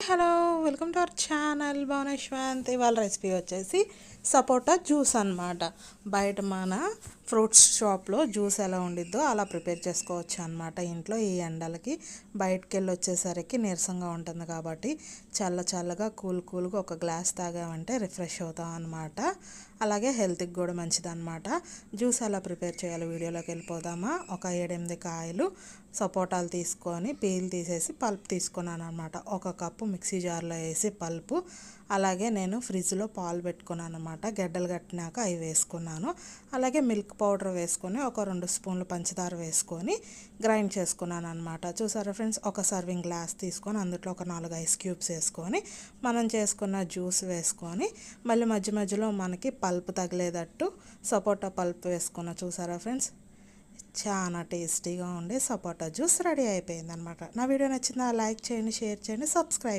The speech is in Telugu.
Hello welcome to our channel Bhuvaneshwanth. ఇవాళ రెసిపీ వచ్చేసి సపోటా జ్యూస్ అన్నమాట. బయట మన ఫ్రూట్స్ షాప్లో జ్యూస్ ఎలా ఉండిద్దో అలా ప్రిపేర్ చేసుకోవచ్చు అన్నమాట. ఇంట్లో ఈ ఎండలకి బయటకు వెళ్ళి వచ్చేసరికి నీరసంగా ఉంటుంది కాబట్టి చల్లగా కూల్గా ఒక గ్లాస్ తాగామంటే రిఫ్రెష్ అవుతాం అన్నమాట. అలాగే హెల్త్కి కూడా మంచిది అన్నమాట. జ్యూస్ ఎలా ప్రిపేర్ చేయాలో వీడియోలోకి వెళ్ళిపోదామా. ఒక 7-8 కాయలు సపోటాలు తీసుకొని పీల్ తీసేసి పల్ప్ తీసుకున్నాను అనమాట. 1 కప్పు మిక్సీ జార్లో వేసి పల్పు, అలాగే నేను ఫ్రిడ్జ్లో పాలు పెట్టుకున్నాను అనమాట. గడ్డలు కట్టినాక అవి వేసుకున్నాను. అలాగే మిల్క్ పౌడర్ వేసుకొని ఒక 2 స్పూన్లు పంచదార వేసుకొని గ్రైండ్ చేసుకున్నాను అనమాట. చూసారా ఫ్రెండ్స్, ఒక సర్వింగ్ గ్లాస్ తీసుకొని అందులో ఒక 4 ఐస్ క్యూబ్స్ వేసుకొని మనం చేసుకున్న జ్యూస్ వేసుకొని మళ్ళీ మధ్యలో మనకి పల్ప్ తగిలేటట్టు సపోటా పల్ప్ వేసుకున్న. చూసారా ఫ్రెండ్స్, చాలా టేస్టీగా ఉండే సపోటా జ్యూస్ రెడీ అయిపోయింది అనమాట. నా వీడియో నచ్చిందా? లైక్ చేయండి, షేర్ చేయండి, సబ్స్క్రైబ్